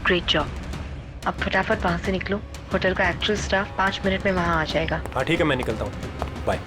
Great job. अब फटाफट वहाँ से निकलो। होटल का एक्ट्रेस स्टाफ 5 मिनट में वहाँ आ जाएगा। हाँ ठीक है, मैं निकलता हूँ। बाय।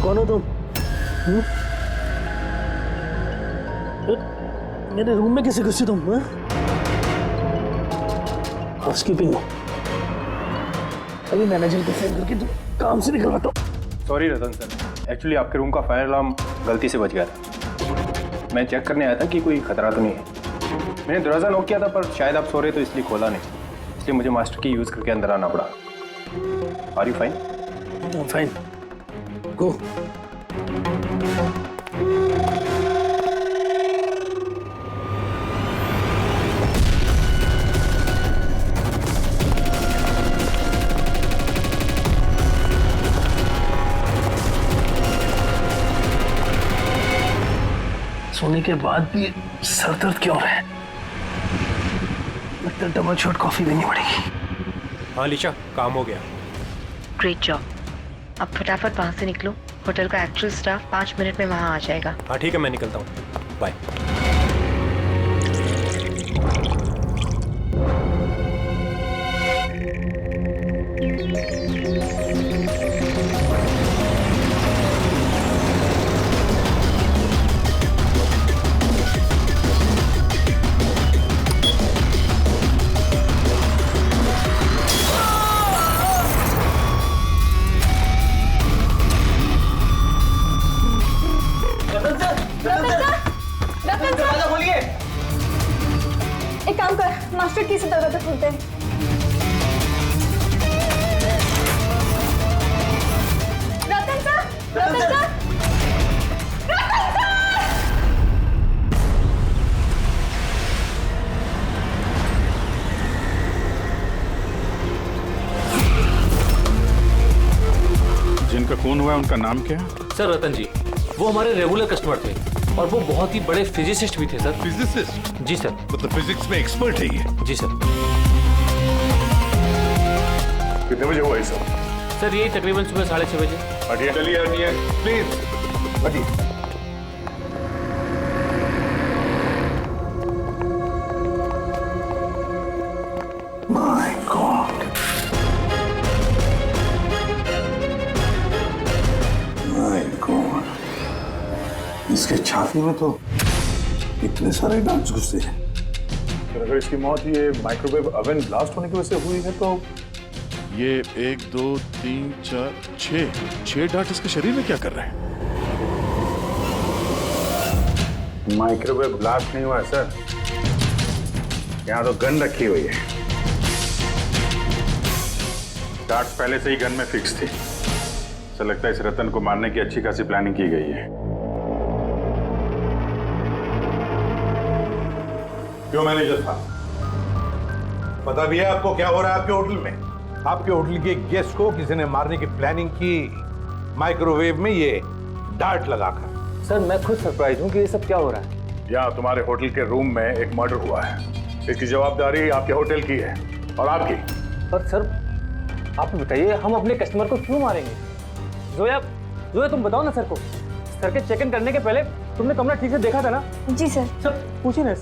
कौन हो तुम? मेरे रूम में कैसे घुसे तुम? हाउसकीपिंग अभी मैनेजर को फोन करके तुम काम से निकलवाता हूँ। सॉरी रतन सर, एक्चुअली आपके रूम का फायर अलार्म गलती से बज गया था। मैं चेक करने आया था कि कोई खतरा तो नहीं है। मैंने दरवाज़ा नॉक किया था पर शायद आप सो रहे तो इसलिए खोला नहीं, इसलिए मुझे मास्टर की यूज़ करके अंदर आना पड़ा। Are you fine? Fine, go. सोने के बाद भी सर दर्द क्यों है? लगता है डबल शॉट कॉफी देनी पड़ेगी। हाँ लिशा, काम हो गया। Great job. अब फटाफट वहाँ से निकलो। होटल का एक्ट्रेस स्टाफ 5 मिनट में वहाँ आ जाएगा। हाँ ठीक है, मैं निकलता हूँ। बाय। एक काम कर, मास्टर की से दरवाजा खोलते हैं। रतन सर, रतन सर, रतन सर! जिनका खून हुआ है उनका नाम क्या है? सर रतन जी, वो हमारे रेगुलर कस्टमर थे और वो बहुत ही बड़े फिजिसिस्ट भी थे सर। फिजिसिस्ट? जी सर। मतलब फिजिक्स में एक्सपर्ट है ये? जी सर। कितने बजे हुआ ये सब? सर यही तकरीबन सुबह 6:30 बजे। हटिए, चलिए हटिए प्लीज, हटिए। माय गॉड, माय गॉड, इसके छाती में तो इतने सारे डांट्स घुसे हैं। अगर इसकी मौत ये माइक्रोवेव ओवन ब्लास्ट होने की वजह से हुई है तो ये 1 2 3 4 6 डार्ट इसके शरीर में क्या कर रहे हैं? माइक्रोवेव ब्लास्ट नहीं हुआ सर, यहाँ तो गन रखी हुई है। डार्ट्स पहले से ही गन में फिक्स थी। ऐसा लगता है इस रतन को मारने की अच्छी खासी प्लानिंग की गई है। क्यों मैनेजर साहब, पता भी है आपको क्या हो रहा है आपके होटल में? आपके होटल के गेस्ट को किसी ने मारने की प्लानिंग की, माइक्रोवेव में ये डार्ट लगाकर। सर मैं खुद सरप्राइज हूँ कि ये सब क्या हो रहा है। यहाँ तुम्हारे होटल के रूम में एक मर्डर हुआ है, इसकी जवाबदारी आपके होटल की है और आपकी। पर सर आप बताइए, हम अपने कस्टमर को क्यों मारेंगे? जोया तुम बताओ ना सर को। सर के चेक इन करने के पहले तुमने कमरा ठीक से देखा था ना? जी सर। सर पूछिए ना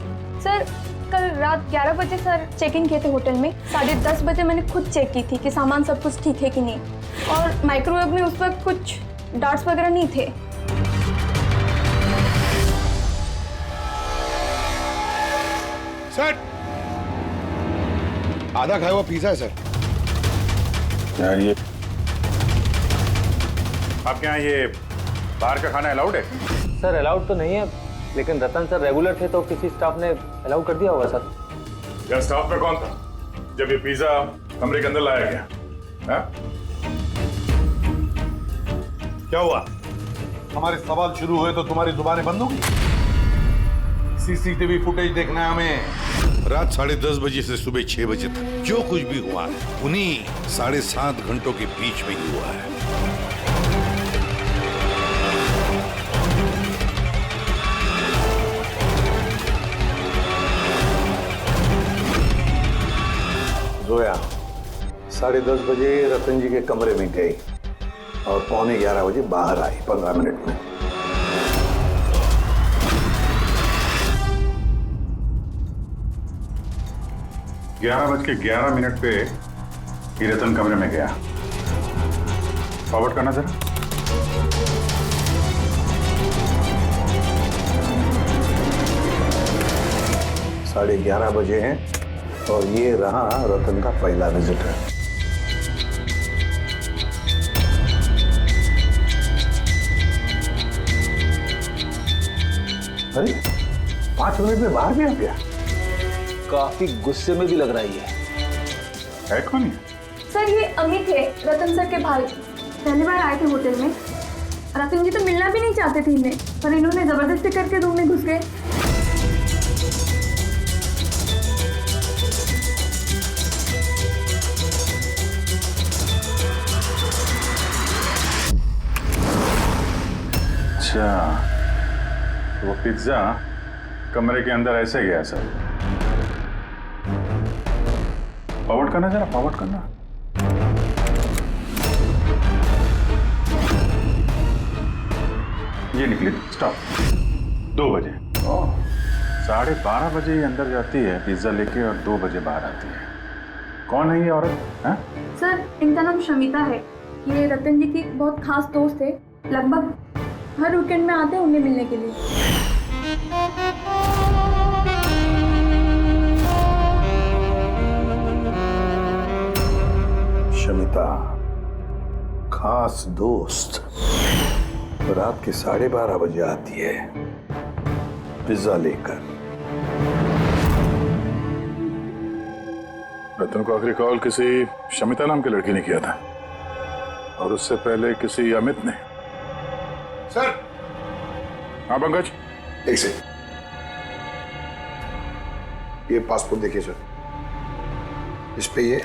सर, कल रात 11 बजे सर चेक इन किए थे होटल में। 10:30 बजे मैंने खुद चेक की थी कि सामान सब कुछ ठीक है कि नहीं, और माइक्रोवेव में उस वक्त कुछ डार्ट्स वगैरह नहीं थे। सर आधा खाया हुआ पिज्जा है सर। यार ये आपके यहाँ ये बाहर का खाना अलाउड है? सर अलाउड तो नहीं है, लेकिन रतन सर रेगुलर थे तो किसी स्टाफ ने अलाउ कर दिया होगा सर। यार स्टाफ में कौन था जब ये पिज्जा कमरे के अंदर लाया गया? हा? क्या हुआ? हमारे सवाल शुरू हुए तो तुम्हारी जुबानें बंद होगी? सीसीटीवी फुटेज देखना है हमें। रात 10:30 बजे से सुबह 6 बजे तक जो कुछ भी हुआ है उन्हीं 7.5 घंटों के बीच में ही हुआ है। जोया 10:30 बजे रतन जी के कमरे में गई और 11:15 बजे बाहर आई 15 मिनट में। ग्यारह बज के 11 मिनट पे ही रतन कमरे में गया। फॉरवर्ड करना सर। साढ़े 11 बजे हैं और ये रहा रतन का पहला विजिटर। अरे 5 मिनट में बाहर भी आ गया। काफी गुस्से में भी लग रही है कौन है? सर ये अमित है, रतन सर के भाई। पहली बार आए थे होटल में। रतन जी तो मिलना भी नहीं चाहते थे इन्हें, पर इन्होंने जबरदस्ती करके रूम में घुस गए। अच्छा, वो पिज्जा कमरे के अंदर ऐसे गया सर। फॉरवर्ड करना जरा, फॉरवर्ड करना। ये निकली स्टॉप 2 बजे। 12:30 बजे ये अंदर जाती है पिज्जा लेके और 2 बजे बाहर आती है। कौन है ये औरत? है सर इनका नाम शमिता है। ये रतन जी की बहुत खास दोस्त है। लगभग हर वीकेंड में आते हैं उन्हें मिलने के लिए। शमिता खास दोस्त रात के 12:30 बजे आती है पिज्जा लेकर। रतन को आखिरी कॉल किसी शमिता नाम की लड़की ने किया था और उससे पहले किसी अमित ने। सर। हाँ पंकज, एक सेकंड, ये पासपोर्ट देखिए सर। इस पे ये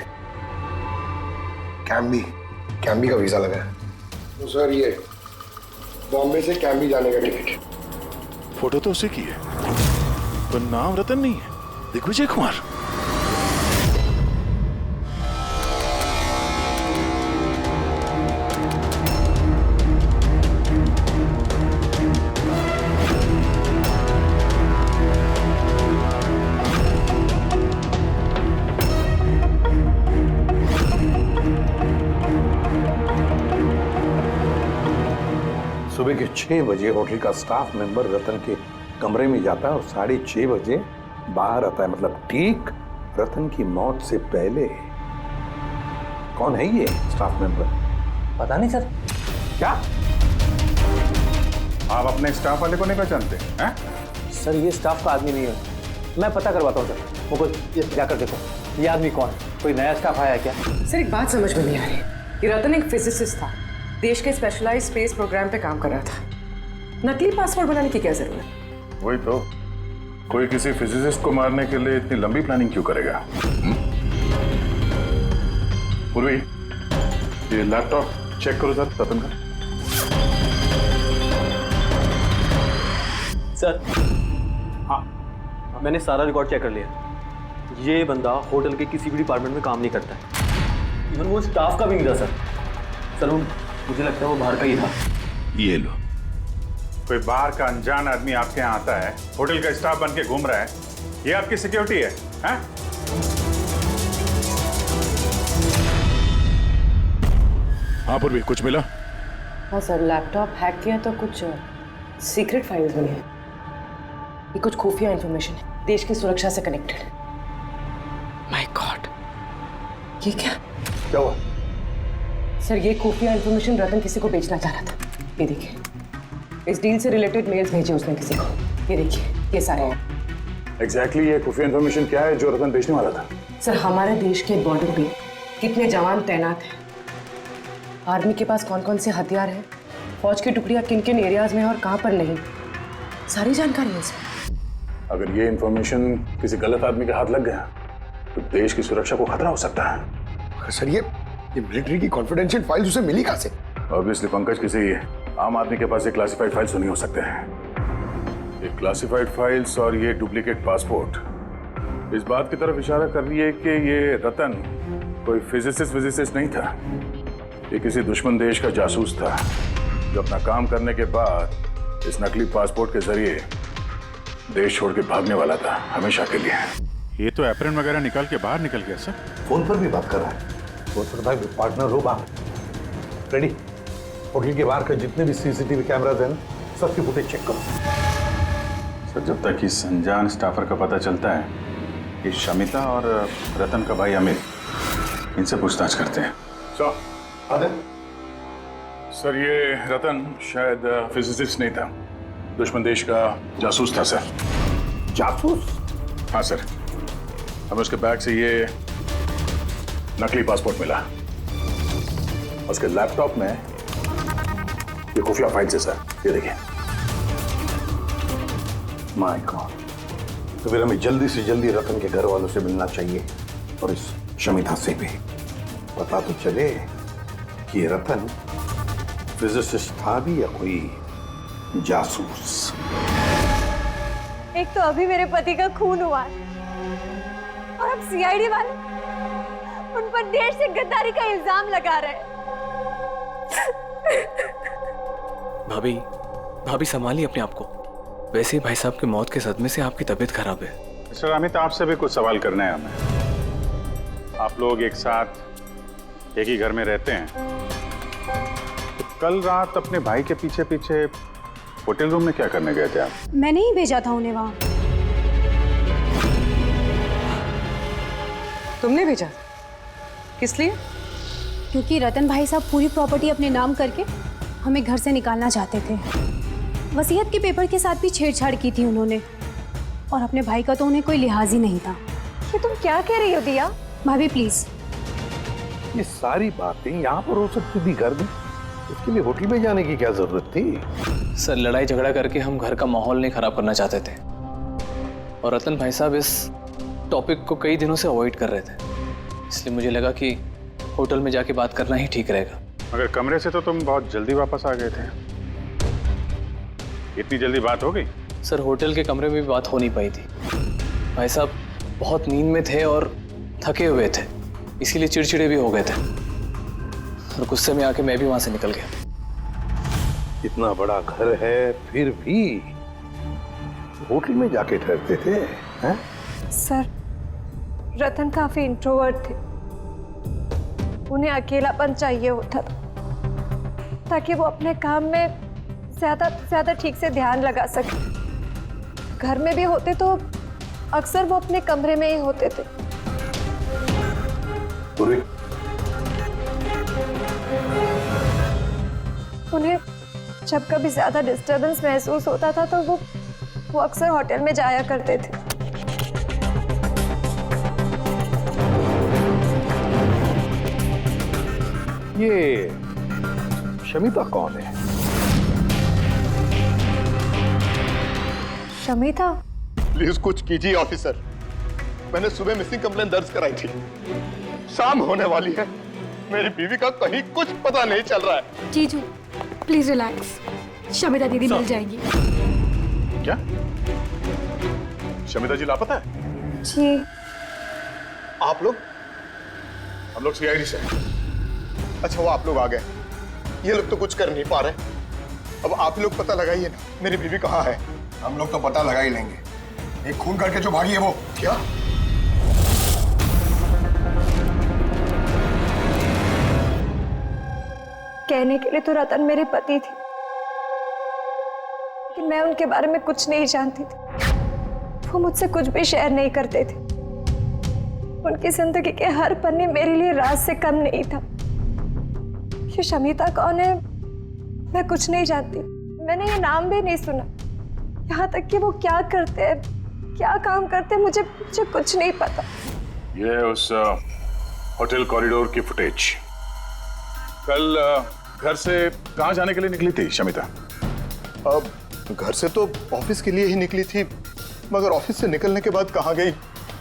कैम्बी का वीजा लगा है। तो सर ये बॉम्बे से कैम्बी जाने का टिकट है। फोटो तो उसे की है पर नाम रतन नहीं है, दिग्विजय कुमार। सुबह के 6 बजे होटल का स्टाफ मेंबर रतन के कमरे में जाता है और 6:30 बजे बाहर आता है, मतलब ठीक रतन की मौत से पहले। कौन है ये स्टाफ मेंबर? पता नहीं सर। क्या आप अपने स्टाफ वाले को नहीं पहचानते हैं? सर ये स्टाफ का आदमी नहीं है, मैं पता करवाता हूँ सर। वो कोई जाकर देखो ये आदमी कौन है, कोई नया स्टाफ आया है क्या? सर एक बात समझ में नहीं आ रही। ये रतन एक फिजिसिस्ट था, देश के स्पेशलाइज्ड स्पेस प्रोग्राम पे काम कर रहा था। नकली पासपोर्ट बनाने की क्या जरूरत? वही तो, कोई किसी फिजिसिस्ट को मारने के लिए इतनी लंबी प्लानिंग क्यों करेगा? पूर्वी, ये लैपटॉप चेक करो सर रतन का। सर हाँ, मैंने सारा रिकॉर्ड चेक कर लिया। ये बंदा होटल के किसी भी डिपार्टमेंट में काम नहीं करता है। इवन वो स्टाफ का भी नहीं था सर। सर मुझे लगता है वो बाहर का ही था। ये लो, कोई बाहर का अनजान आदमी आपके यहाँ आता है, होटल का स्टाफ बन के घूम रहा है, ये आपकी सिक्योरिटी है? हैं? हाँ पूर्वी, कुछ मिला? हाँ सर, लैपटॉप हैक किया तो कुछ सीक्रेट फाइल्स मिली हैं। ये कुछ खुफिया इंफॉर्मेशन है, देश की सुरक्षा से कनेक्टेड। माय गॉड, ये क्या हुआ? सर, ये खुफिया इंफॉर्मेशन रतन किसी को बेचना चाह रहा था। ये देखिए, इस डील से रिलेटेड मेल्स भेजे उसने किसी को। ये देखिए, ये सारे हैं। एग्जैक्टली ये खुफिया इंफॉर्मेशन क्या है जो रतन बेचने वाला था? सर, हमारे देश के बॉर्डर पे कितने जवान तैनात हैं, आर्मी के पास कौन कौन से हथियार हैं, फौज की टुकड़ियां किन किन एरियाज में और कहाँ पर नहीं, सारी जानकारी है इसमें। अगर ये इंफॉर्मेशन किसी गलत आदमी के हाथ लग गया तो देश की सुरक्षा को खतरा हो सकता है। सर ये मिलिट्री की कॉन्फिडेंशियल फाइल्स उसे मिली कहाँ से? ऑब्वियसली पंकज, किसी आम आदमी के पास ये क्लासिफाइड फाइल्स नहीं हो सकते हैं। ये क्लासिफाइड फाइल्स और ये डुप्लीकेट पासपोर्ट इस बात की तरफ इशारा कर रही है कि ये रतन कोई फिजिसिस्ट नहीं था। ये किसी दुश्मन देश का जासूस था जो अपना काम करने के बाद इस नकली पासपोर्ट के जरिए देश छोड़ के भागने वाला था, हमेशा के लिए। ये तो एप्रन वगैरह निकाल के बाहर निकल गया सर। फोन पर भी बात कर रहा है। फोन पर भाई पार्टनर हो बात रेडी। होटल के बाहर के जितने भी सीसीटीवी कैमराज हैं सबकी फुटेज चेक करो। सर, जब तक इस अनजान स्टाफर का पता चलता है कि शमिता और रतन का भाई अमित, इनसे पूछताछ करते हैं। सर, ये रतन शायद फिजिसिस्ट नहीं था, दुश्मन देश का जासूस था सर। जासूस? हाँ सर, हमें उसके बैग से ये नकली पासपोर्ट मिला। उसके लैपटॉप में ये खुफिया फाइल्स है सर, ये देखिए। माय गॉड, तो फिर हमें जल्दी से जल्दी रतन के घर वालों से मिलना चाहिए और इस शमिता से भी पता तो चले कि ये रतन फिजिसिस्ट था भी या कोई जासूस। एक तो अभी मेरे पति का खून हुआ है और अब सीआईडी वाले उन पर देश से गद्दारी का इल्जाम लगा रहे हैं। भाभी संभालिए अपने आप को। वैसे भाई साहब की मौत के सदमे से आपकी तबीयत खराब है। मिस्टर अमित, आपसे भी कुछ सवाल करना है हमें। आप लोग एक साथ एक ही घर में रहते हैं, तो कल रात अपने भाई के पीछे पीछे होटल रूम में क्या करने गए थे आप? मैंने ही भेजा था उन्हें वहां। तुमने भेजा? किस लिए? क्योंकि रतन भाई साहब पूरी प्रॉपर्टी अपने नाम करके हमें घर से निकालना चाहते थे। वसीयत के पेपर के साथ भी छेड़छाड़ की थी उन्होंने, और अपने भाई का तो उन्हें कोई लिहाज ही नहीं था। ये तुम क्या कह रही हो दिया? भाभी प्लीज। ये सारी बातें यहाँ पर हो सकती थी घर में, इसके लिए होटल में जाने की क्या जरूरत थी? सर, लड़ाई झगड़ा करके हम घर का माहौल नहीं खराब करना चाहते थे, और रतन भाई साहब इस टॉपिक को कई दिनों से अवॉइड कर रहे थे, इसलिए मुझे लगा कि होटल में जाके बात करना ही ठीक रहेगा। मगर कमरे से तो तुम बहुत जल्दी वापस आ गए थे, इतनी जल्दी बात हो गई? सर, होटल के कमरे में भी बात हो नहीं पाई थी। भाई साहब बहुत नींद में थे और थके हुए थे, इसीलिए चिड़चिड़े भी हो गए थे, और गुस्से में आके मैं भी वहां से निकल गया। इतना बड़ा घर है फिर भी होटल में जाके ठहरते थे हैं? सर, रतन काफी इंट्रोवर्ट थे, उन्हें अकेलापन चाहिए होता था ताकि वो अपने काम में ज्यादा ठीक से ध्यान लगा सके। घर में भी होते तो अक्सर वो अपने कमरे में ही होते थे। उन्हें जब कभी ज्यादा डिस्टरबेंस महसूस होता था तो वो अक्सर होटल में जाया करते थे। ये शमिता कौन है? शमिता? प्लीज कुछ कीजिए ऑफिसर, मैंने सुबह मिसिंग कंप्लेन दर्ज कराई थी, शाम होने वाली है, मेरी बीवी का कहीं कुछ पता नहीं चल रहा है। जीजू प्लीज रिलैक्स, शमिता दीदी मिल जाएगी। क्या शमिता जी लापता है? जी। आप लोग? हम लोग सीआईडी से। अच्छा, वो आप लोग आ गए। ये लोग तो कुछ कर नहीं पा रहे, अब आप लोग पता लगाइए ना, मेरी बीवी कहाँ है? हम लोग तो पता लगा ही लेंगे। एक खून करके जो भागी है वो। क्या? कहने के लिए तो रतन मेरे पति थे, लेकिन मैं उनके बारे में कुछ नहीं जानती थी। वो मुझसे कुछ भी शेयर नहीं करते थे। उनकी जिंदगी के हर पन्ने मेरे लिए राज से कम नहीं था। ये शमिता कौन है मैं कुछ नहीं जानती। मैंने ये नाम भी नहीं सुना। यहाँ तक कि वो क्या करते हैं, क्या काम करते हैं, मुझे कुछ नहीं पता। ये है उस होटल कॉरिडोर की फुटेज। कल घर से कहाँ जाने के लिए निकली थी शमिता? अब घर से तो ऑफिस के लिए ही निकली थी, मगर ऑफिस से निकलने के बाद कहाँ गई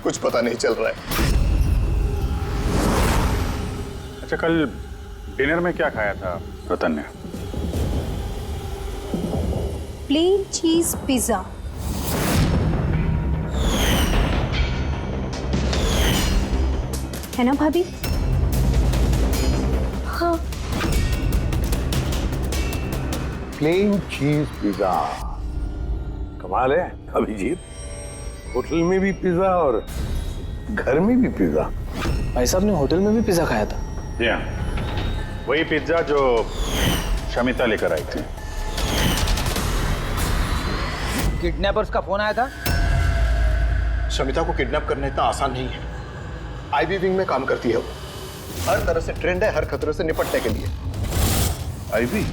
कुछ पता नहीं चल रहा है। अच्छा, कल डिनर में क्या खाया था रतन ने? प्लेन चीज पिज्जा। है ना भाभी? हाँ। प्लेन चीज पिज्जा। कमाल है अभिजीत, होटल में भी पिज्जा और घर में भी पिज्जा। भाई साहब ने होटल में भी पिज्जा खाया था? वही पिज्जा जो शमिता लेकर आई थी। किडनैपर्स का फोन आया था। शमिता को किडनैप करना इतना आसान नहीं है। आईबी विंग में काम करती है वो। हर तरह से ट्रेंड है हर खतरे से निपटने के लिए। आईबी,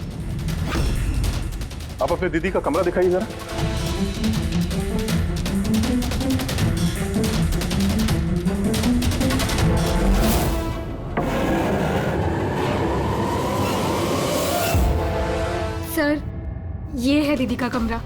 आप अपने दीदी का कमरा दिखाइए जरा। सर, ये है दीदी का कमरा।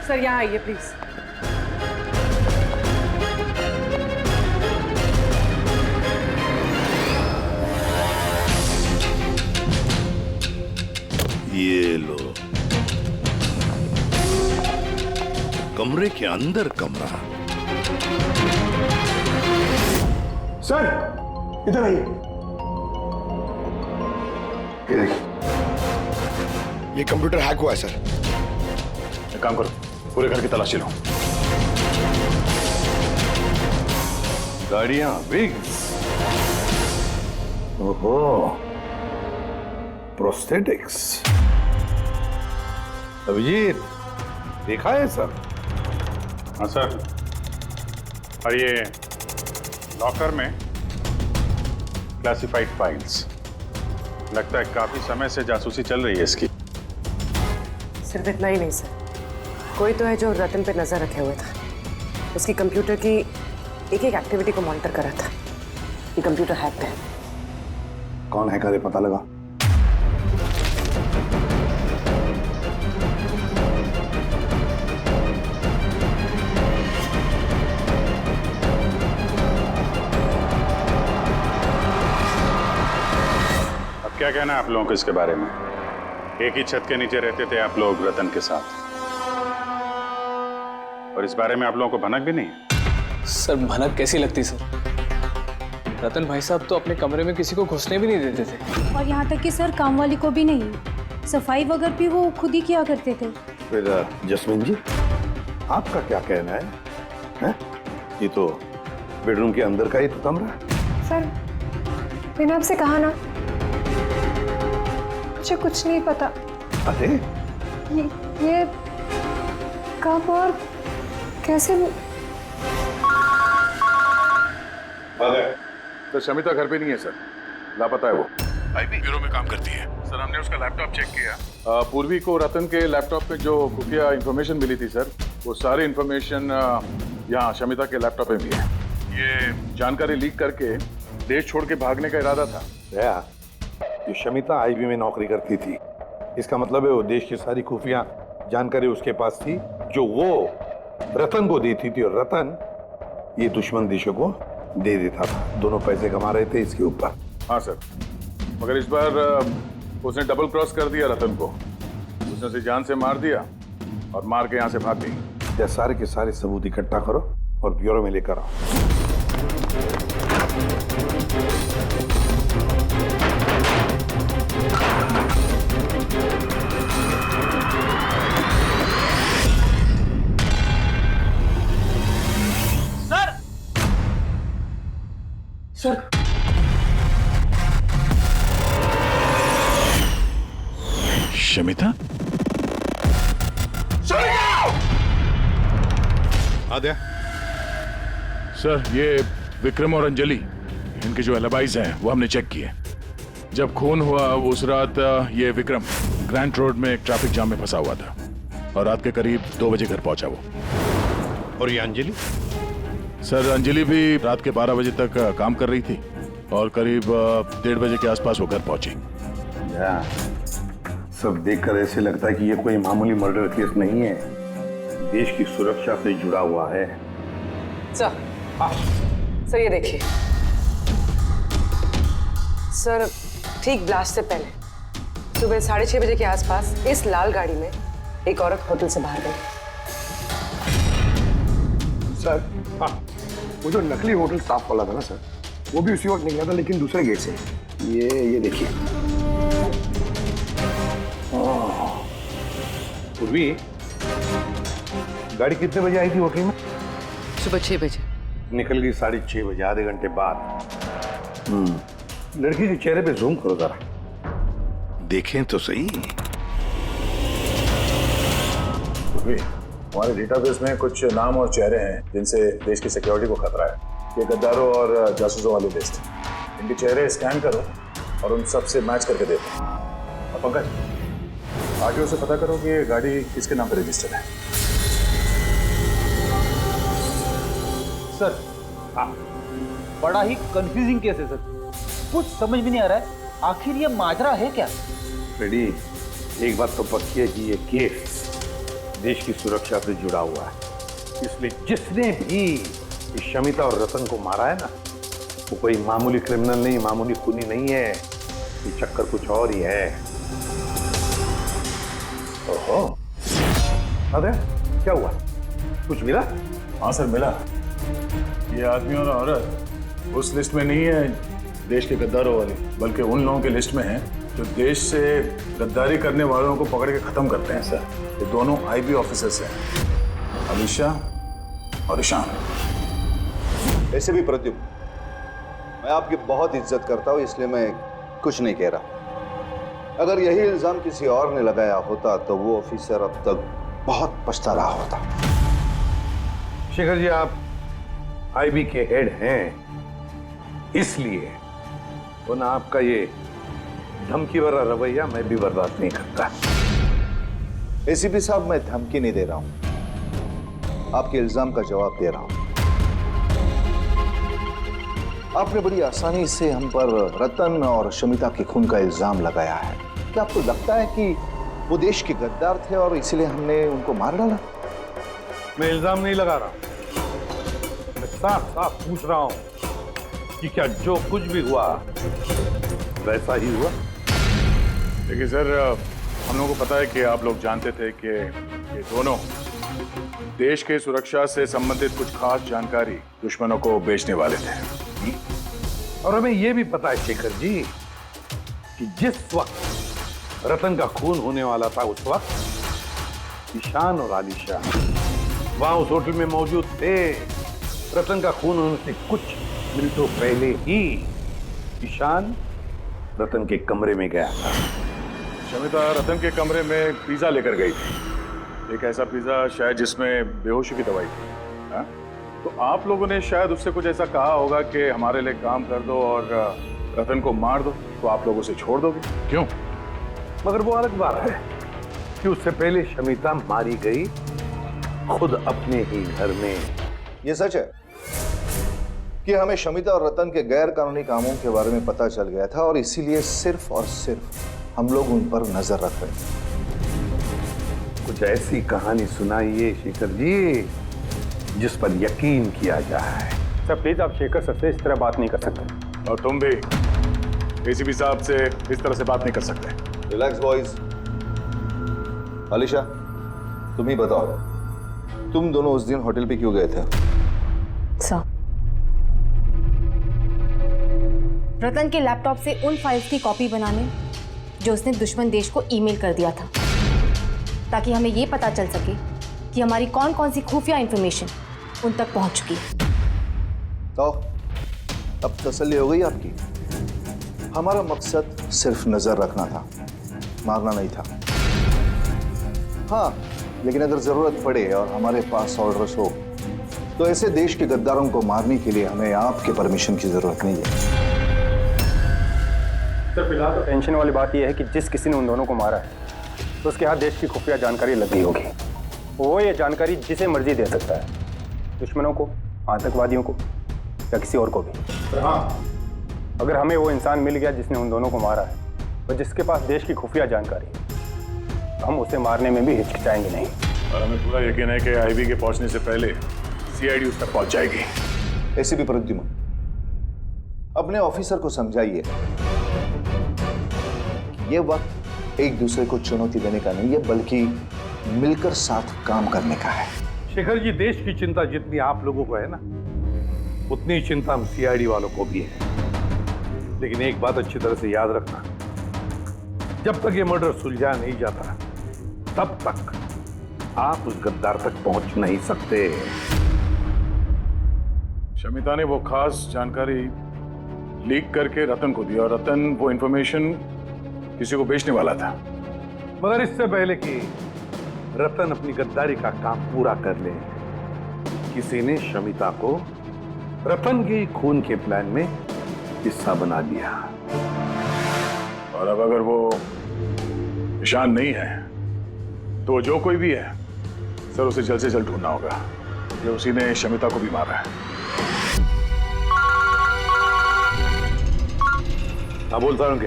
सर यहाँ आइए प्लीज। ये लो, कमरे के अंदर कमरा। सर इधर आइए। ये कंप्यूटर हैक हुआ है सर। एक काम करो, पूरे घर की तलाशी लो। गाड़ियां, विग्स। ओहो, प्रोस्थेटिक्स। अभिजीत, देखा है सर? हाँ सर। और ये लॉकर में क्लासिफाइड फाइल्स। लगता है काफी समय से जासूसी चल रही है इसकी। सिर्फ इतना ही नहीं सर, कोई तो है जो रतन पे नजर रखे हुए था। उसकी कंप्यूटर की एक एक एक्टिविटी को मॉनिटर कर रहा था। ये कंप्यूटर हैक है। कौन हैकर है पता लगा? अब क्या कहना है आप लोगों को इसके बारे में? एक ही छत के नीचे रहते थे आप लोग रतन के साथ, और इस बारे में आप लोगों को भनक भी नहीं है? सर, भनक कैसी लगती सर? रतन भाई साहब तो अपने कमरे में किसी को घुसने भी नहीं देते थे। और यहाँ तक कि सर काम वाली को भी नहीं। सफाई वगैरह भी वो खुद ही किया करते थे। फिर जस्मीन जी, आपका क्या कहना है? हैं? ये तो बेडरूम के अंदर का ही तो कमरा है। सर, मैंने आपसे कहा ना, मुझे कुछ नहीं पता। अरे ये कब और कैसे? तो शमिता घर पे नहीं है सर, लापता है वो। आईबी ब्यूरो में काम करती है सर। हमने उसका लैपटॉप चेक किया। पूर्वी को रतन के लैपटॉप पे जो खुफिया इंफॉर्मेशन मिली थी सर, वो सारी इंफॉर्मेशन यहाँ शमिता के लैपटॉप पे भी है। ये जानकारी लीक करके देश छोड़ के भागने का इरादा था। ये शमिता आईबी में नौकरी करती थी, इसका मतलब है वो देश की सारी खुफिया जानकारी उसके पास थी जो वो रतन को देती थी और रतन ये दुश्मन देशों को दे देता था। दोनों पैसे कमा रहे थे इसके ऊपर। हाँ सर, मगर इस बार उसने डबल क्रॉस कर दिया रतन को। उसने उसे जान से मार दिया और मार के यहाँ से भाग गई। या सारे के सारे सबूत इकट्ठा करो और ब्यूरो में लेकर आओ। सर शमिता? आद्या, सर, ये विक्रम और अंजलि, इनके जो एलिबाइज हैं वो हमने चेक किए। जब खून हुआ उस रात ये विक्रम ग्रैंड रोड में एक ट्रैफिक जाम में फंसा हुआ था और रात के करीब 2 बजे घर पहुंचा वो। और ये अंजलि? सर, अंजलि भी रात के 12 बजे तक काम कर रही थी और करीब 1:30 बजे के आसपास वो घर पहुंची। सब देखकर ऐसे लगता है कि ये कोई मामूली मर्डर केस नहीं है, देश की सुरक्षा से जुड़ा हुआ है। सर ये देखिए सर, ठीक ब्लास्ट से पहले सुबह 6:30 बजे के आसपास इस लाल गाड़ी में एक औरत होटल से बाहर गई। सर, हाँ, वो जो नकली होटल स्टाफ वाला था ना सर, वो भी उसी वक्त निकला था, लेकिन दूसरे गेट से। ये देखिए। पूर्वी, गाड़ी कितने बजे आई थी होटल में? सुबह 6 बजे। निकल गई 6:30 बजे, आधे घंटे बाद। लड़की के चेहरे पे जूम करो जरा, देखें तो सही। हमारे डेटाबेस में कुछ नाम और चेहरे हैं जिनसे देश की सिक्योरिटी को खतरा है। ये गद्दारों और जासूसों वाली लिस्ट। इनके चेहरे स्कैन करो और उन सब से मैच करके देखो। और पंकज, आरटीओ से पता करो कि ये गाड़ी किसके नाम पर रजिस्टर्ड है। सर, बड़ा ही कंफ्यूजिंग केस है सर, कुछ समझ भी नहीं आ रहा है आखिर ये माजरा है क्या। फ्रेडी, एक बात तो पक्की है कि ये केस देश की सुरक्षा से जुड़ा हुआ है, इसलिए जिसने भी इस शमिता और रतन को मारा है ना, वो कोई मामूली क्रिमिनल नहीं, मामूली खूनी नहीं है। ये चक्कर कुछ और ही है। ओहो, अरे क्या हुआ, कुछ मिला? हाँ सर, मिला। ये आदमी और औरत उस लिस्ट में नहीं है देश के गद्दारों वाली, बल्कि उन लोगों की लिस्ट में है जो देश से गद्दारी करने वालों को पकड़ के खत्म करते हैं सर। ये दोनों आईबी ऑफिसर्स हैं, अलीशा और ईशान। ऐसे भी प्रद्युम्न, मैं आपकी बहुत इज्जत करता हूँ, इसलिए मैं कुछ नहीं कह रहा। अगर यही इल्जाम किसी और ने लगाया होता तो वो ऑफिसर अब तक बहुत पछता रहा होता। शेखर जी, आप आईबी के हेड हैं, इसलिए तो ना आपका ये धमकी भरा रवैया मैं भी बर्दाश्त नहीं करता। एसीपी साहब, मैं धमकी नहीं दे रहा हूं, आपके इल्जाम का जवाब दे रहा हूं। आपने बड़ी आसानी से हम पर रतन और शमिता के खून का इल्जाम लगाया है। क्या आपको लगता है कि वो देश के गद्दार थे और इसीलिए हमने उनको मार डाला? मैं इल्जाम नहीं लगा रहा, मैं साफ साफ पूछ रहा हूं कि क्या जो कुछ भी हुआ वैसा ही हुआ? देखिए सर, हम लोगों को पता है कि आप लोग जानते थे कि ये दोनों देश के सुरक्षा से संबंधित कुछ खास जानकारी दुश्मनों को बेचने वाले थे। और हमें यह भी पता है शेखर जी कि जिस वक्त रतन का खून होने वाला था, उस वक्त ईशान और आलिशा वहां उस होटल में मौजूद थे। रतन का खून होने से कुछ मिनटों पहले ही ईशान रतन के कमरे में गया था। शमिता रतन के कमरे में पिज्जा लेकर गई थी, एक ऐसा पिज्जा शायद जिसमें बेहोशी की दवाई थी। हाँ? तो आप लोगों ने शायद उससे कुछ ऐसा कहा होगा कि हमारे लिए काम कर दो और रतन को मार दो, तो आप लोग उसे छोड़ दोगे। क्यों? मगर वो अलग बात है कि उससे पहले शमिता मारी गई खुद अपने ही घर में। ये सच है कि हमें शमिता और रतन के गैर कानूनी कामों के बारे में पता चल गया था और इसीलिए सिर्फ और सिर्फ हम लोग उन पर नजर रख रहे थे। कुछ ऐसी कहानी सुनाइए शेखर जी जिस पर यकीन किया जाए। सर प्लीज आप शेखर सर से इस तरह बात नहीं कर सकते। और तुम भी एसीपी साहब से इस तरह से बात नहीं कर सकते। Relax boys. अलीशा तुम ही बताओ, तुम दोनों उस दिन होटल पे क्यों गए थे? सर, रतन के लैपटॉप से उन फाइल्स की कॉपी बनाने जो उसने दुश्मन देश को ईमेल कर दिया था, ताकि हमें ये पता चल सके कि हमारी कौन कौन सी खुफिया इंफॉर्मेशन उन तक पहुंच चुकी है। तो अब तसल्ली हो गई आपकी? हमारा मकसद सिर्फ नजर रखना था, मारना नहीं था। हाँ, लेकिन अगर जरूरत पड़े और हमारे पास ऑर्डर्स हो तो ऐसे देश के गद्दारों को मारने के लिए हमें आपके परमिशन की जरूरत नहीं है। सर फिलहाल तो टेंशन वाली बात यह है कि जिस किसी ने उन दोनों को मारा है तो उसके हाथ देश की खुफिया जानकारी लग गई होगी। वो ये जानकारी जिसे मर्जी दे सकता है, दुश्मनों को, आतंकवादियों को या किसी और को भी। हाँ, अगर हमें वो इंसान मिल गया जिसने उन दोनों को मारा है और जिसके पास देश की खुफिया जानकारी है, तो हम उसे मारने में भी हिचकिचाएंगे नहीं। और हमें पूरा यकीन है कि आईबी के पहुंचने से पहले सीआईडी उस तक पहुंच जाएगी। एसीपी प्रद्युमन, अपने ऑफिसर को समझाइए ये वक्त एक दूसरे को चुनौती देने का नहीं है, बल्कि मिलकर साथ काम करने का है। शेखर जी, देश की चिंता जितनी आप लोगों को है ना, उतनी चिंता हम सीआईडी वालों को भी है। लेकिन एक बात अच्छी तरह से याद रखना, जब तक ये मर्डर सुलझा नहीं जाता तब तक आप उस गद्दार तक पहुंच नहीं सकते। शमिता ने वो खास जानकारी लीक करके रतन को दी और रतन वो इंफॉर्मेशन किसी को बेचने वाला था। मगर इससे पहले कि रतन अपनी गद्दारी का काम पूरा कर ले, किसी ने शमिता को रतन के खून के प्लान में हिस्सा बना दिया। और अब अगर वो ईशान नहीं है तो जो कोई भी है सर, उसे जल्द से जल्द ढूंढना होगा। ये उसी ने शमिता को भी मारा है। हाँ, बोलता हूँ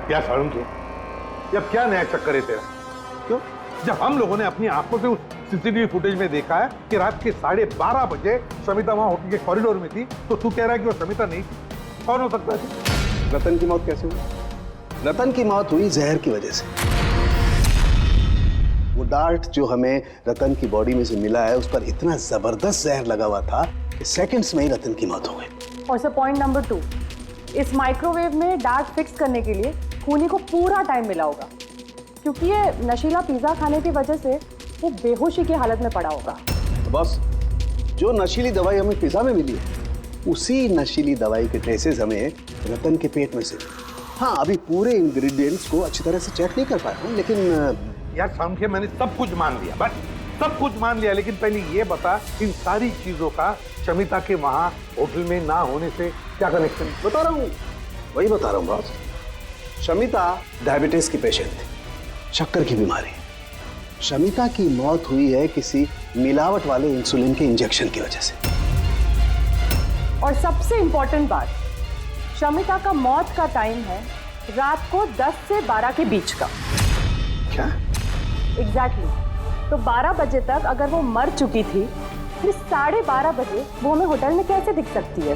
क्या सारुण के? अब क्या नया चक्कर है तेरा? क्यों? जब हम लोगों ने अपनी आंखों से उस सीसीटीवी फुटेज में देखा है कि रात के 12:30 बजे शमिता वहां होटल के कॉरिडोर में थी, तो तू कह रहा है कि वो शमिता नहीं थी? कौन हो सकता है? रतन की मौत कैसे हुई? रतन की मौत हुई जहर की वजह से। वो डार्ट जो हमें रतन की बॉडी में से मिला है, उस पर इतना जबरदस्त जहर लगा हुआ था कि सेकंड्स में ही रतन की मौत हो गई। और सर, पॉइंट नंबर 2, इस माइक्रोवेव में डार्ट फिक्स करने के लिए खूनी को पूरा टाइम मिला होगा, क्योंकि ये नशीला पिज्जा खाने की वजह से वो बेहोशी की हालत में पड़ा होगा। बस जो नशीली दवाई हमें पिज्जा में मिली है, उसी नशीली दवाई के ट्रेसेस हमें रतन के पेट में से। हाँ, अभी पूरे इंग्रेडिएंट्स को अच्छी तरह से चेक नहीं कर पाया हूँ, लेकिन यार सामने मैंने सब कुछ मान लिया, बस सब कुछ मान लिया, लेकिन पहले ये बता, इन सारी चीजों का शमिता के वहां होटल में ना होने से क्या कनेक्शन? बता रहा हूँ, वही बता रहा हूँ बॉस। शमिता डायबिटीज की पेशेंट थी, शक्कर की बीमारी। शमिता की मौत हुई है किसी मिलावट वाले इंसुलिन के इंजेक्शन की वजह से। और सबसे इंपॉर्टेंट बात, शमिता का मौत का टाइम है रात को 10 से 12 के बीच का। क्या? एग्जैक्टली। तो 12 बजे तक अगर वो मर चुकी थी, फिर 12:30 बजे वो हमें होटल में कैसे दिख सकती है?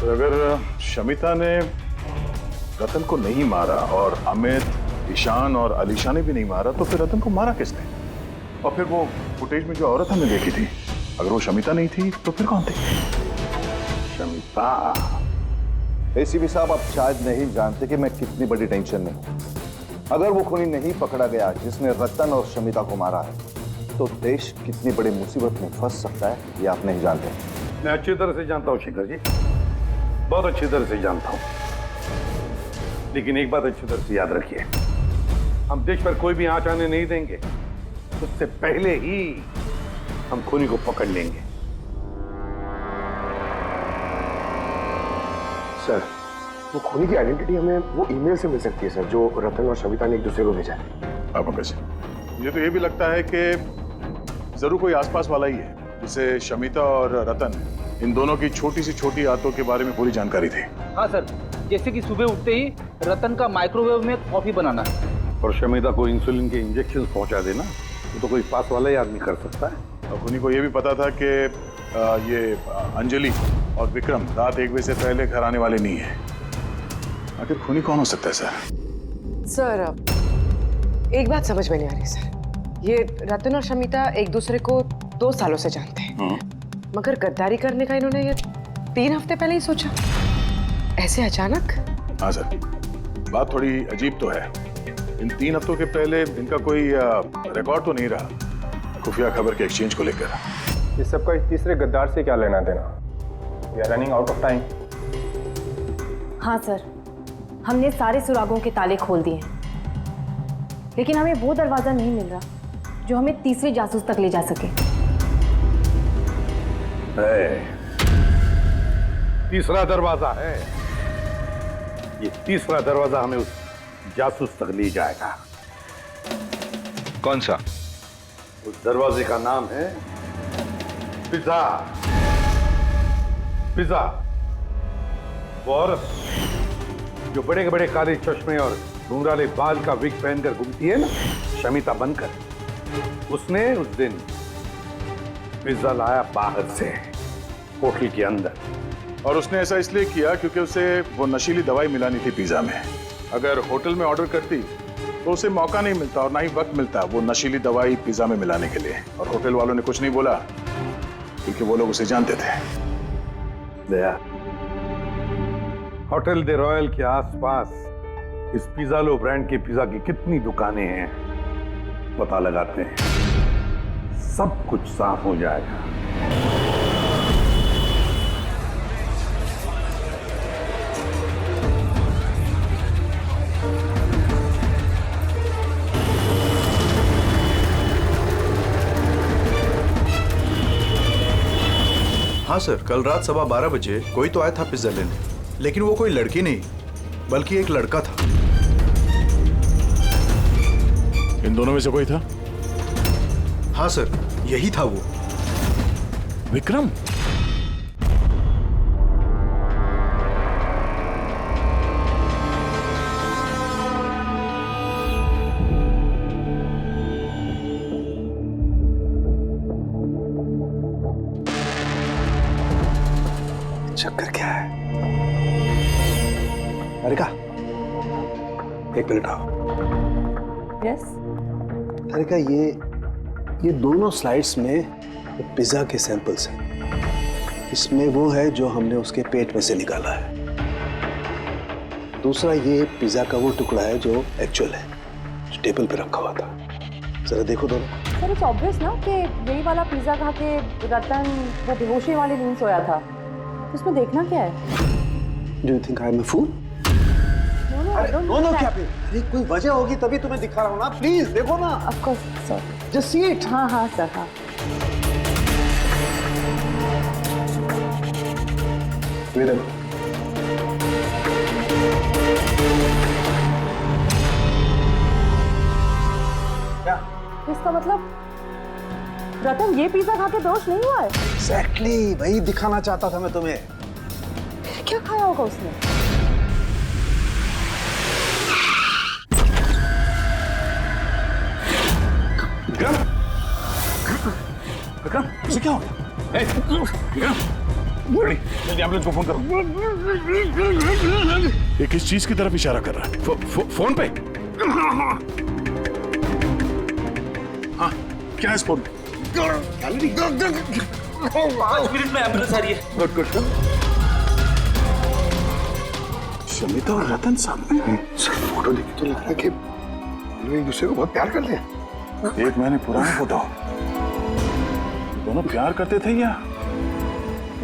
तो अगर शमिता ने रतन को नहीं मारा और अमित, ईशान और अलीशा ने भी नहीं मारा, तो फिर रतन को मारा किसने? और फिर वो फुटेज में जो औरत हमने देखी थी, अगर वो शमिता नहीं थी तो फिर कौन थी? शमिता। एसीपी साहब, आप शायद नहीं जानते कि मैं कितनी बड़ी टेंशन में हूं। अगर वो खूनी नहीं पकड़ा गया जिसने रतन और शमिता को मारा है, तो देश कितनी बड़ी मुसीबत में फंस सकता है, ये आप नहीं जानते। मैं अच्छी तरह से जानता हूँ शेखर जी, बहुत अच्छी तरह से जानता हूँ। लेकिन एक बात अच्छी तरह से याद रखिए, हम देश पर कोई भी आंच आने नहीं देंगे। उससे पहले ही हम खूनी को पकड़ लेंगे। सर, वो खूनी की आइडेंटिटी हमें वो ईमेल से मिल सकती है सर, जो रतन और शमिता ने एक दूसरे को भेजा है। आपको कैसे? मुझे तो ये भी लगता है कि जरूर कोई आसपास वाला ही है जिसे शमिता और रतन, इन दोनों की छोटी सी छोटी आतों के बारे में पूरी जानकारी थी। हाँ सर, जैसे कि सुबह उठते ही रतन का माइक्रोवेव में कॉफी बनाना और शमिता को इंसुलिन के इंजेक्शन पहुंचा देना, वो तो कोई पास वाला ही आदमी कर सकता है। और उन्हीं को ये भी पता था कि ये अंजलि और विक्रम रात 1 बजे से पहले घर आने वाले नहीं है। आखिर खूनी कौन हो सकता है सर? सर एक बात समझ में नहीं आ रही सर, ये रतन और शमिता एक दूसरे को 2 सालों से जानते हैं, मगर गद्दारी करने का इन्होंने ये 3 हफ्ते पहले ही सोचा, ऐसे अचानक? हाँ सर, बात थोड़ी अजीब तो है। इन 3 हफ्तों के पहले इनका कोई रिकॉर्ड तो नहीं रहा खुफिया खबर के एक्सचेंज को लेकर। इस सबका इस तीसरे गद्दार से क्या लेना देना? We are running out of time. हाँ सर, हमने सारे सुरागों के ताले खोल दिए हैं, लेकिन हमें वो दरवाजा नहीं मिल रहा जो हमें तीसरे जासूस तक ले जा सके। तीसरा दरवाजा है, ये तीसरा दरवाजा हमें उस जासूस तक ले जाएगा। कौन सा? उस दरवाजे का नाम है पिज़्ज़ा। पिज़्ज़ा वो औरत जो बड़े बड़े काले चश्मे और घुंघराले बाल का विग पहनकर घूमती है ना, शमिता बनकर, उसने उस दिन पिज़्ज़ा लाया बाहर से होटल के अंदर। और उसने ऐसा इसलिए किया क्योंकि उसे वो नशीली दवाई मिलानी थी पिज़्ज़ा में। अगर होटल में ऑर्डर करती तो उसे मौका नहीं मिलता और ना ही वक्त मिलता वो नशीली दवाई पिज़्ज़ा में मिलाने के लिए। और होटल वालों ने कुछ नहीं बोला क्योंकि वो लोग उसे जानते थे। दया, होटल दे रॉयल के आसपास इस पिज़्ज़ालो ब्रांड के पिज़्ज़ा की कितनी दुकानें हैं पता लगाते हैं, सब कुछ साफ हो जाएगा। हाँ सर, कल रात 12:15 बजे कोई तो आया था पिज्जा लेने, लेकिन वो कोई लड़की नहीं बल्कि एक लड़का था। इन दोनों में से कोई था? हाँ सर, यही था वो। विक्रम? चक्कर क्या है? अरिका, 1 मिनट आओ। यस। अरिका, ये दोनों स्लाइड्स में पिज्जा के सैंपल्स हैं। इसमें वो है जो हमने उसके पेट में से निकाला है। दूसरा ये पिज्जा का वो टुकड़ा है जो एक्चुअल है, जो टेबल पे रखा हुआ था। जरा देखो दोनों। सर, इट्स ऑब्वियस ना कि यही वाला पिज्जा खा के रतन वो बेहोशी वाली नींद सोया था। उसमें देखना क्या है? Do you think I'm a fool? No क्या फिर? अरे कोई वजह होगी तभी तुम्हें दिखा रहा हूँ ना। प्लीज देखो ना। Of course sir. Just see it. हाँ हाँ सर, हाँ। ये देखो। क्या? इसका मतलब रतन ये पिज्जा खा के दोष नहीं हुआ है? Exactly, वही दिखाना चाहता था मैं तुम्हें। क्या खाया होगा उसने? विक्रम? विक्रम, उसे क्या हो गया? विक्रम, जल्दी एम्बुलेंस को फोन करो। ये किस चीज की तरफ इशारा कर रहा है? फोन पे? हाँ, क्या है इस फोन में? 5 मिनट में एम्बुलेंस आ रही है। Good good good. शमिता और रतन सामने हैं। सिर्फ फोटो देखी तो लग रहा है कि लोग एक दूसरे को बहुत प्यार करते हैं। 1 महीने पुराना फोटो। दोनों प्यार करते थे या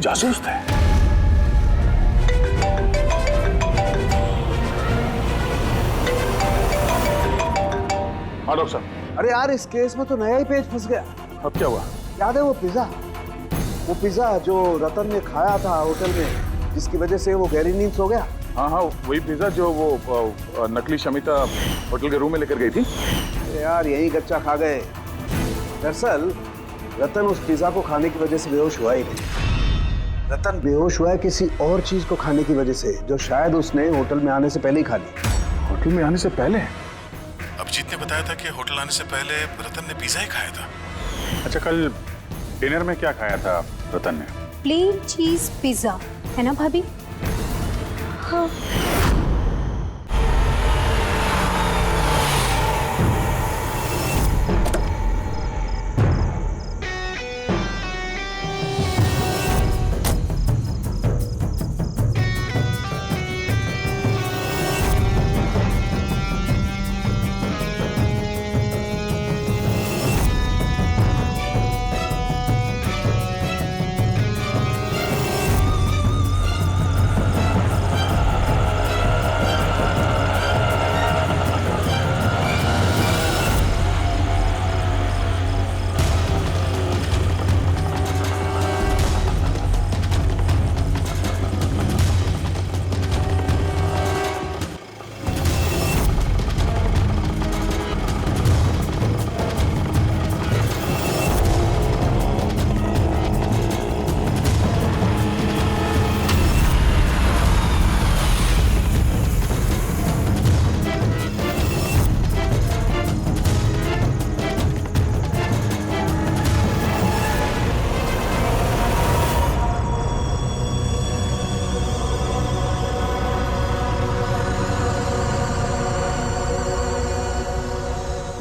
जासूस थे? हाँ डॉक्टर साहब। अरे यार, इस केस में तो नया ही पेज फंस गया। अब क्या हुआ? याद है वो पिज्जा जो रतन ने खाया था होटल में, जिसकी वजह से वो गहरी नींद सो गया? हाँ हाँ, वही पिज्जा जो वो नकली शमिता होटल के रूम में लेकर गई थी। यार यही गच्चा खा गए। दरअसल रतन उस पिज्जा को खाने की वजह से बेहोश हुआ ही नहीं। रतन बेहोश हुआ है किसी और चीज को खाने की वजह से, जो शायद उसने होटल में आने से पहले ही खा ली। होटल में आने से पहले? अभिजीत ने बताया था कि होटल आने से पहले रतन ने पिज्जा ही खाया था। अच्छा, कल डिनर में क्या खाया था रतन ने? प्लेन चीज पिज्जा, है ना भाभी? हाँ।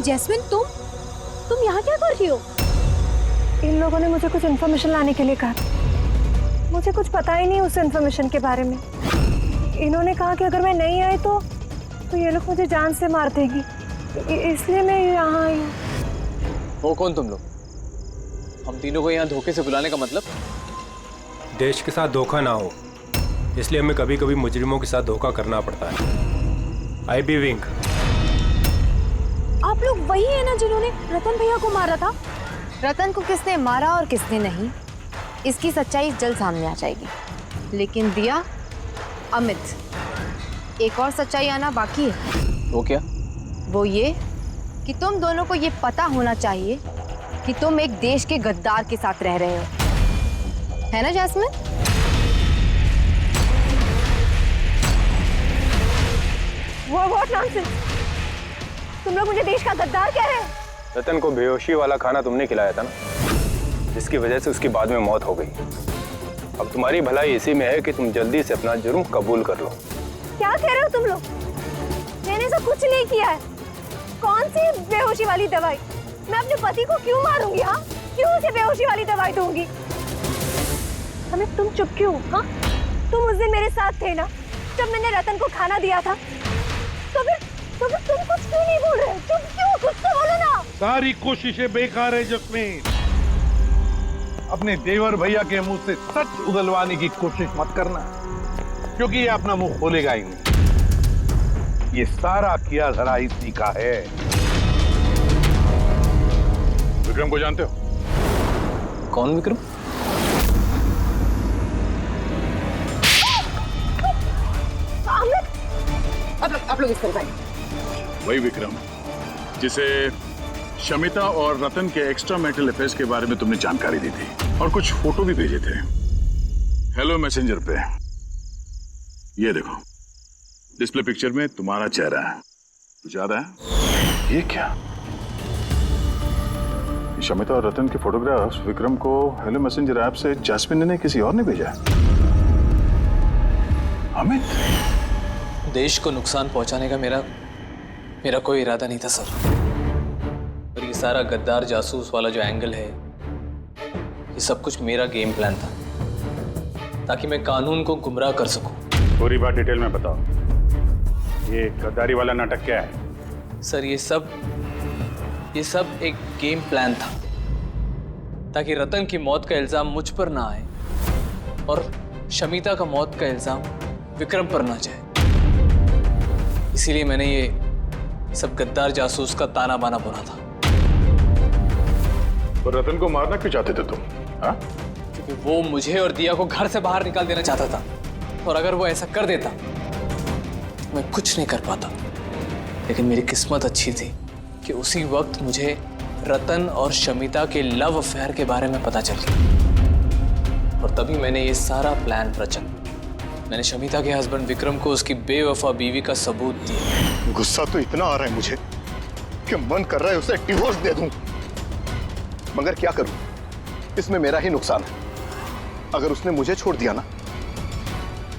जैस्मिन, तुम यहाँ क्या कर रही हो? इन लोगों ने मुझे कुछ इन्फॉर्मेशन लाने के लिए कहा। मुझे कुछ पता ही नहीं उस इन्फॉर्मेशन के बारे में। इन्होंने कहा कि अगर मैं नहीं आई तो ये लोग मुझे जान से मार देगी, इसलिए मैं यहाँ आई हूँ। वो कौन तुम लोग? हम तीनों को यहाँ धोखे से बुलाने का मतलब? देश के साथ धोखा ना हो, इसलिए हमें कभी कभी मुजरिमों के साथ धोखा करना पड़ता है। आई बी विंक। आप लोग वही है ना जिन्होंने रतन भैया को मारा था? रतन को किसने मारा और किसने नहीं, इसकी सच्चाई जल्द सामने आ जाएगी। लेकिन दिया, अमित, एक और सच्चाई आना बाकी है। वो क्या? वो ये कि तुम दोनों को ये पता होना चाहिए कि तुम एक देश के गद्दार के साथ रह रहे हो, है ना जैस्मिन? What nonsense! तुम लोग मुझे देश का गद्दार कह रहे हैं? रतन को बेहोशी वाला खाना तुमने खिलाया था ना, जिसकी वजह से उसकी बाद में मौत हो गई। अब तुम्हारी भलाई इसी में है कि तुम जल्दी से अपना जुर्म कबूल कर लो। क्या कह रहे हो तुम लोग? मैंने ऐसा कुछ नहीं किया है। कौन सी बेहोशी वाली दवाई? मैं अपने पति को क्यों मारूंगी? हाँ, क्यों उसे बेहोशी वाली दवाई दूंगी? हमें तुम चुप क्यों? हाँ, तुम उस दिन मेरे साथ थे ना जब मैंने रतन को खाना दिया था? तो फिर तुम कुछ क्यों नहीं बोल रहे? चुप क्यों? कुछ तो बोलो ना। सारी कोशिशें बेकार है जस्मीन। अपने देवर भैया के मुंह से सच उगलवाने की कोशिश मत करना, क्योंकि ये अपना मुंह खोलेगा ही नहीं। ये सारा किया धरा इसी का है। विक्रम को जानते हो? कौन विक्रम? आप लोग इस तरफ आइए। वही विक्रम जिसे शमिता और रतन के एक्स्ट्रा मैरिटल अफेयर्स के बारे में तुमने जानकारी दी थी और कुछ फोटो भी भेजे थे हेलो मैसेंजर पे। ये देखो, डिस्प्ले पिक्चर में तुम्हारा चेहरा है। कुछ याद है? ये क्या? शमिता और रतन के फोटोग्राफ्स विक्रम को हेलो मैसेंजर ऐप से जैस्मिन ने किसी और ने भेजा। अमित, देश को नुकसान पहुंचाने का मेरा कोई इरादा नहीं था सर। और ये सारा गद्दार जासूस वाला जो एंगल है, ये सब कुछ मेरा गेम प्लान था, ताकि मैं कानून को गुमराह कर सकूं। पूरी बात डिटेल में बताओ। ये गद्दारी वाला नाटक क्या है? सर ये सब एक गेम प्लान था, ताकि रतन की मौत का इल्जाम मुझ पर ना आए और शमिता का मौत का इल्जाम विक्रम पर ना जाए। इसीलिए मैंने ये सब गद्दार जासूस का ताना बाना बुना था। तो रतन को मारना क्यों चाहते थे तुम? हाँ? क्योंकि वो मुझे और दिया को घर से बाहर निकाल देना चाहता था, और अगर वो ऐसा कर देता तो मैं कुछ नहीं कर पाता। लेकिन मेरी किस्मत अच्छी थी कि उसी वक्त मुझे रतन और शमिता के लव अफेयर के बारे में पता चल गया। और तभी मैंने ये सारा प्लान रचा। मैंने शमिता के हस्बैंड विक्रम को उसकी बेवफा बीवी का सबूत दिया। गुस्सा तो इतना आ रहा है मुझे कि मन कर रहा है उसे डिवोर्स दे दूं, मगर क्या करूं, इसमें मेरा ही नुकसान है। अगर उसने मुझे छोड़ दिया ना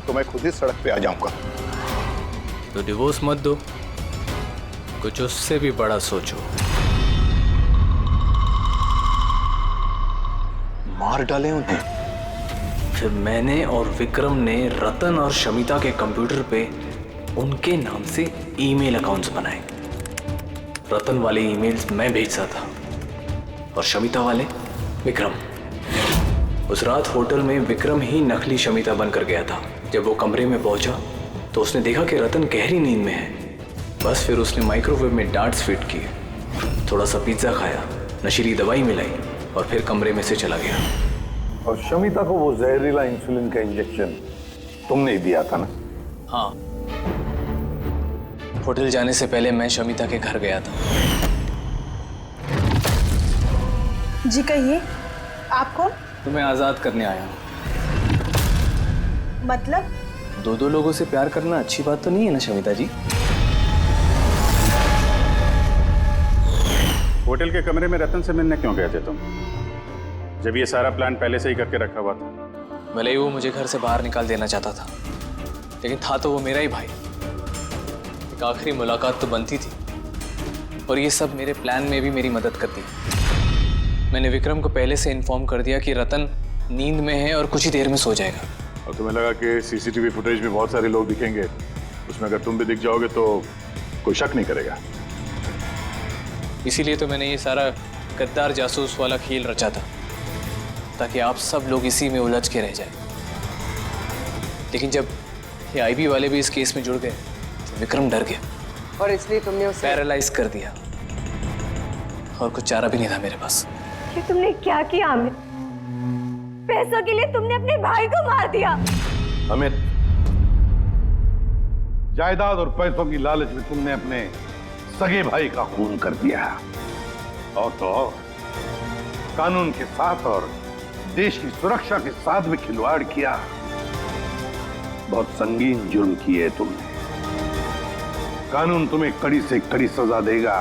तो मैं खुद ही सड़क पे आ जाऊंगा। तो डिवोर्स मत दो, कुछ उससे भी बड़ा सोचो। मार डाले उन्हें। फिर मैंने और विक्रम ने रतन और शमिता के कंप्यूटर पे उनके नाम से ईमेल अकाउंट्स बनाए। रतन वाले ईमेल्स मैं भेजता था और शमिता वाले विक्रम। उस रात होटल में विक्रम ही नकली शमिता बनकर गया था। जब वो कमरे में पहुंचा तो उसने देखा कि रतन गहरी नींद में है। बस फिर उसने माइक्रोवेव में डार्ट्स फिट किए, थोड़ा सा पिज्जा खाया, नशीली दवाई मिलाई और फिर कमरे में से चला गया। और शमिता को वो जहरीला इंसुलिन का इंजेक्शन तुमने ही दिया था ना? हाँ, होटल जाने से पहले मैं शमिता के घर गया था। जी कहिए, आप कौन? तुम्हें आजाद करने आया हूँ। मतलब? दो लोगों से प्यार करना अच्छी बात तो नहीं है ना शमिता जी? होटल के कमरे में रतन से मिलने क्यों गए थे तुम, जब ये सारा प्लान पहले से ही करके रखा हुआ था? भले ही वो मुझे घर से बाहर निकाल देना चाहता था, लेकिन था तो वो मेरा ही भाई। एक आखिरी मुलाकात तो बनती थी और ये सब मेरे प्लान में भी मेरी मदद करती। मैंने विक्रम को पहले से इन्फॉर्म कर दिया कि रतन नींद में है और कुछ ही देर में सो जाएगा। और तुम्हें लगा कि सीसीटीवी फुटेज में बहुत सारे लोग दिखेंगे, उसमें अगर तुम भी दिख जाओगे तो कोई शक नहीं करेगा। इसीलिए तो मैंने ये सारा गद्दार जासूस वाला खेल रचा था, ताकि आप सब लोग इसी में उलझ के रह जाए। लेकिन जब ये आईबी वाले भी इस केस में जुड़ गए तो विक्रम डर गया और इसलिए तुमने उसे पैरालाइज कर दिया और कुछ चारा भी नहीं था मेरे पास। ये तुमने क्या किया अमित? पैसों के लिए तुमने अपने भाई को मार दिया। अमित, जायदाद और पैसों की लालच में तुमने अपने सगे भाई का खून कर दिया। और तो और कानून के साथ और देश की सुरक्षा के साथ भी खिलवाड़ किया। बहुत संगीन जुर्म किए तुमने। कानून तुम्हें कड़ी से कड़ी सजा देगा।